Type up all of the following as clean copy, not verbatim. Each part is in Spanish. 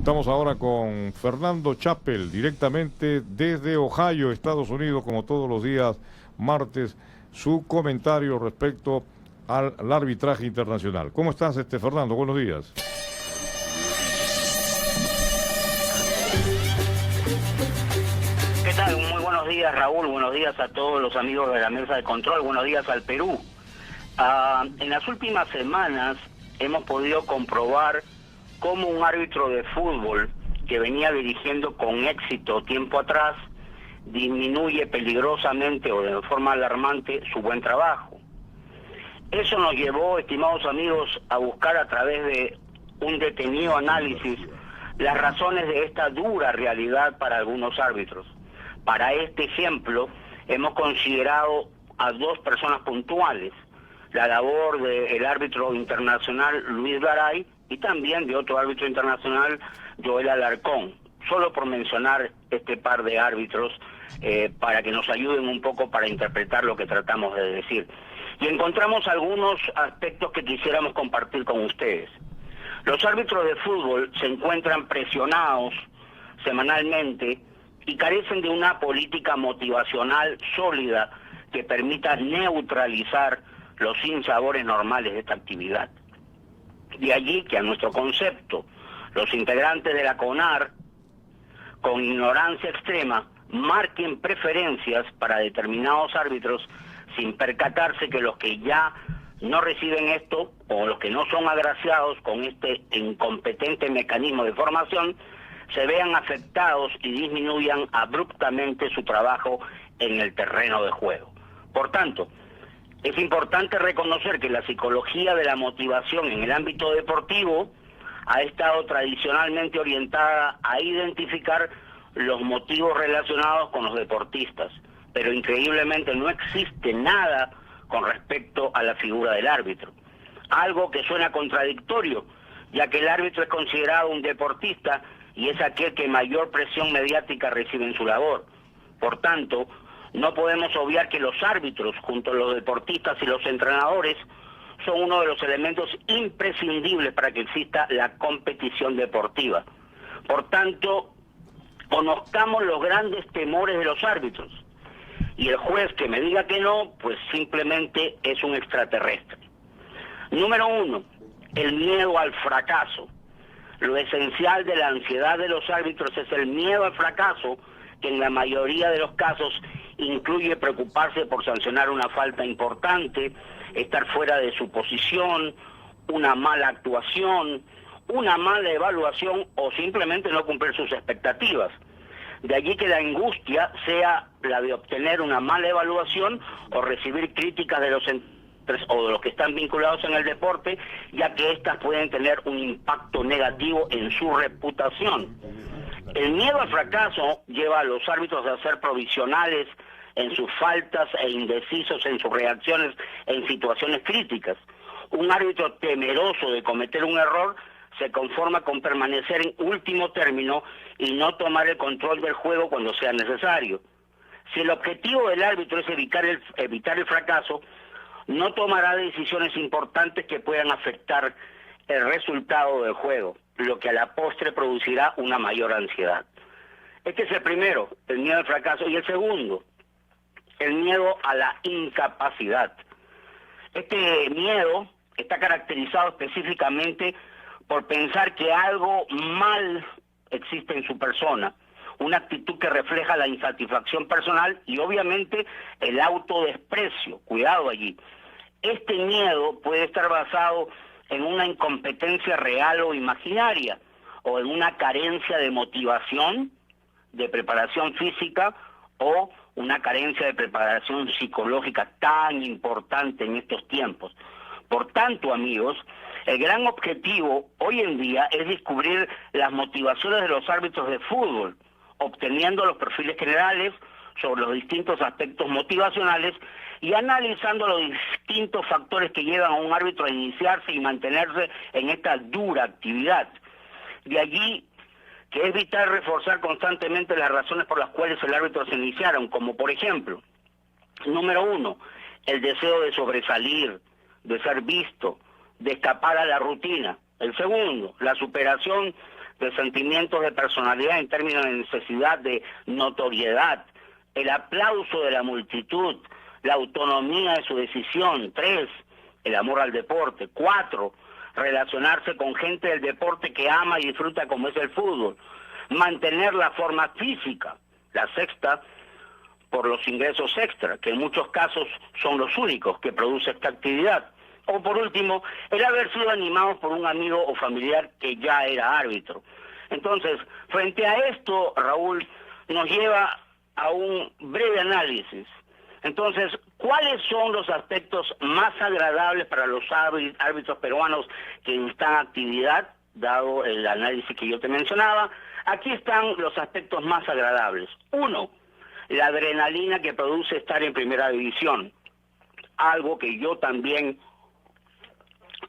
Estamos ahora con Fernando Chappell, directamente desde Ohio, Estados Unidos, como todos los días martes, su comentario respecto al arbitraje internacional. ¿Cómo estás, Fernando? Buenos días. ¿Qué tal? Muy buenos días, Raúl. Buenos días a todos los amigos de la mesa de control. Buenos días al Perú. En las últimas semanas hemos podido comprobar cómo un árbitro de fútbol que venía dirigiendo con éxito tiempo atrás disminuye peligrosamente o de forma alarmante su buen trabajo. Eso nos llevó, estimados amigos, a buscar a través de un detenido análisis las razones de esta dura realidad para algunos árbitros. Para este ejemplo, hemos considerado a dos personas puntuales: la labor del árbitro internacional Luis Garay y también de otro árbitro internacional, Joel Alarcón, solo por mencionar este par de árbitros para que nos ayuden un poco para interpretar lo que tratamos de decir. Y encontramos algunos aspectos que quisiéramos compartir con ustedes. Los árbitros de fútbol se encuentran presionados semanalmente y carecen de una política motivacional sólida que permita neutralizar los sinsabores normales de esta actividad. De allí que a nuestro concepto, los integrantes de la CONAR, con ignorancia extrema, marquen preferencias para determinados árbitros sin percatarse que los que ya no reciben esto, o los que no son agraciados con este incompetente mecanismo de formación, se vean afectados y disminuyan abruptamente su trabajo en el terreno de juego. Por tanto, es importante reconocer que la psicología de la motivación en el ámbito deportivo ha estado tradicionalmente orientada a identificar los motivos relacionados con los deportistas, pero increíblemente no existe nada con respecto a la figura del árbitro. Algo que suena contradictorio, ya que el árbitro es considerado un deportista y es aquel que mayor presión mediática recibe en su labor. Por tanto, no podemos obviar que los árbitros, junto a los deportistas y los entrenadores, son uno de los elementos imprescindibles para que exista la competición deportiva. Por tanto, conozcamos los grandes temores de los árbitros. Y el juez que me diga que no, pues simplemente es un extraterrestre. Número 1, el miedo al fracaso. Lo esencial de la ansiedad de los árbitros es el miedo al fracaso, que en la mayoría de los casos incluye preocuparse por sancionar una falta importante, estar fuera de su posición, una mala actuación, una mala evaluación o simplemente no cumplir sus expectativas. De allí que la angustia sea la de obtener una mala evaluación o recibir críticas de los o de los que están vinculados en el deporte, ya que éstas pueden tener un impacto negativo en su reputación. El miedo al fracaso lleva a los árbitros a ser provisionales en sus faltas e indecisos en sus reacciones en situaciones críticas. Un árbitro temeroso de cometer un error se conforma con permanecer en último término y no tomar el control del juego cuando sea necesario. Si el objetivo del árbitro es evitar el fracaso, no tomará decisiones importantes que puedan afectar el resultado del juego, lo que a la postre producirá una mayor ansiedad. Este es el primero, el miedo al fracaso. Y el segundo, el miedo a la incapacidad. Este miedo está caracterizado específicamente por pensar que algo mal existe en su persona, una actitud que refleja la insatisfacción personal y obviamente el autodesprecio. Cuidado allí. Este miedo puede estar basado en una incompetencia real o imaginaria, o en una carencia de motivación, de preparación física, o una carencia de preparación psicológica tan importante en estos tiempos. Por tanto, amigos, el gran objetivo hoy en día es descubrir las motivaciones de los árbitros de fútbol, obteniendo los perfiles generales sobre los distintos aspectos motivacionales y analizando los distintos factores que llevan a un árbitro a iniciarse y mantenerse en esta dura actividad. De allí que es vital reforzar constantemente las razones por las cuales el árbitro se iniciaron, como por ejemplo, número 1, el deseo de sobresalir, de ser visto, de escapar a la rutina. El segundo, la superación de sentimientos de personalidad en términos de necesidad de notoriedad, el aplauso de la multitud, la autonomía de su decisión. 3, el amor al deporte. 4, relacionarse con gente del deporte que ama y disfruta como es el fútbol. Mantener la forma física. La 6, por los ingresos extra, que en muchos casos son los únicos que produce esta actividad. O por último, el haber sido animado por un amigo o familiar que ya era árbitro. Entonces, frente a esto, Raúl, nos lleva a un breve análisis. Entonces, ¿cuáles son los aspectos más agradables para los árbitros peruanos que en esta actividad, dado el análisis que yo te mencionaba? Aquí están los aspectos más agradables. 1, la adrenalina que produce estar en primera división, algo que yo también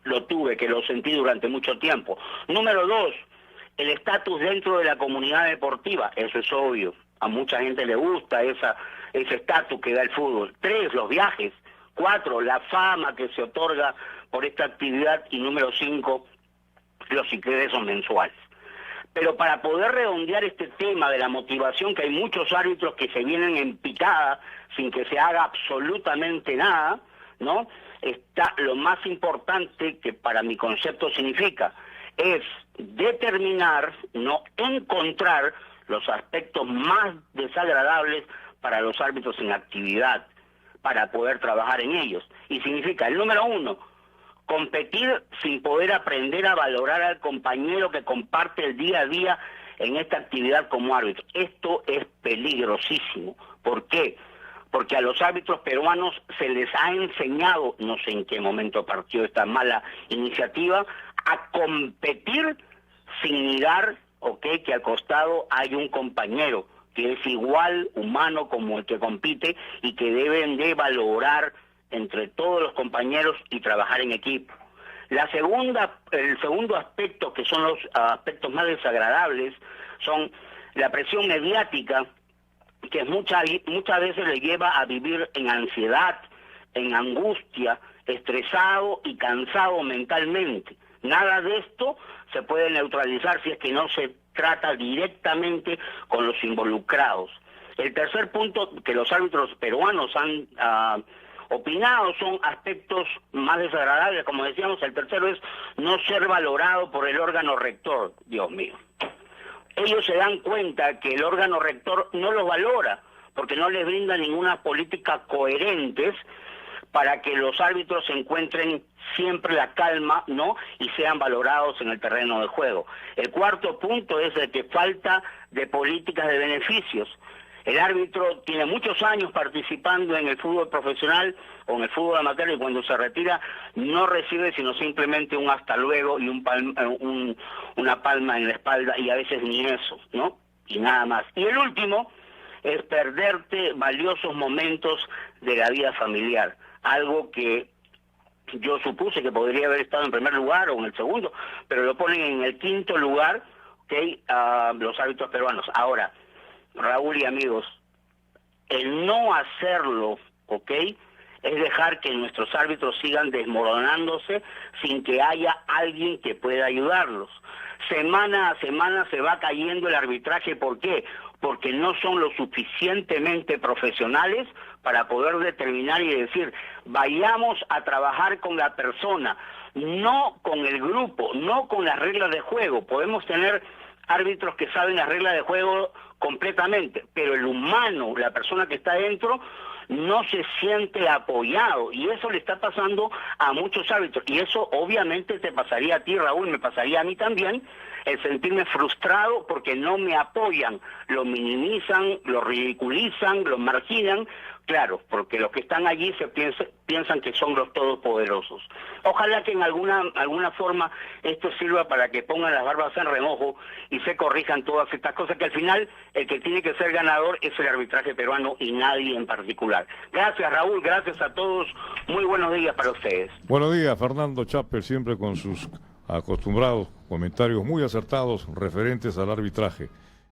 lo tuve, que lo sentí durante mucho tiempo. Número 2, el estatus dentro de la comunidad deportiva, eso es obvio, a mucha gente le gusta ese estatus que da el fútbol. 3, los viajes. 4, la fama que se otorga por esta actividad. Y número 5, los ingresos mensuales. Pero para poder redondear este tema de la motivación, que hay muchos árbitros que se vienen en picada sin que se haga absolutamente nada, ¿no? Está lo más importante, que para mi concepto significa, es determinar, no encontrar los aspectos más desagradables para los árbitros en actividad, para poder trabajar en ellos. Y significa, el número 1, competir sin poder aprender a valorar al compañero que comparte el día a día en esta actividad como árbitro. Esto es peligrosísimo. ¿Por qué? Porque a los árbitros peruanos se les ha enseñado, no sé en qué momento partió esta mala iniciativa, a competir sin mirar, que al costado hay un compañero que es igual humano como el que compite y que deben de valorar entre todos los compañeros y trabajar en equipo. El segundo aspecto, que son los aspectos más desagradables, son la presión mediática, que muchas veces le lleva a vivir en ansiedad, en angustia, estresado y cansado mentalmente. Nada de esto se puede neutralizar si es que no se trata directamente con los involucrados. El tercer punto que los árbitros peruanos han opinado son aspectos más desagradables, como decíamos. El tercero es no ser valorado por el órgano rector. Dios mío. Ellos se dan cuenta que el órgano rector no los valora, porque no les brinda ninguna política coherentes para que los árbitros encuentren siempre la calma, ¿no? Y sean valorados en el terreno de juego. El cuarto punto es de que falta de políticas de beneficios. El árbitro tiene muchos años participando en el fútbol profesional o en el fútbol amateur, y cuando se retira no recibe sino simplemente un hasta luego y una palma en la espalda, y a veces ni eso, ¿no? Y nada más. Y el último es perderte valiosos momentos de la vida familiar, algo que yo supuse que podría haber estado en primer lugar o en el segundo, pero lo ponen en el quinto lugar, los árbitros peruanos. Ahora, Raúl y amigos, el no hacerlo, es dejar que nuestros árbitros sigan desmoronándose sin que haya alguien que pueda ayudarlos. Semana a semana se va cayendo el arbitraje. ¿Por qué? Porque no son lo suficientemente profesionales para poder determinar y decir, vayamos a trabajar con la persona, no con el grupo, no con las reglas de juego. Podemos tener árbitros que saben las reglas de juego completamente, pero el humano, la persona que está dentro, no se siente apoyado, y eso le está pasando a muchos árbitros, y eso obviamente te pasaría a ti, Raúl, me pasaría a mí también, el sentirme frustrado porque no me apoyan, lo minimizan, lo ridiculizan, lo marginan. Claro, porque los que están allí piensan que son los todopoderosos. Ojalá que en alguna forma esto sirva para que pongan las barbas en remojo y se corrijan todas estas cosas, que al final el que tiene que ser ganador es el arbitraje peruano y nadie en particular. Gracias, Raúl, gracias a todos. Muy buenos días para ustedes. Buenos días, Fernando Chappell, siempre con sus acostumbrados comentarios muy acertados referentes al arbitraje.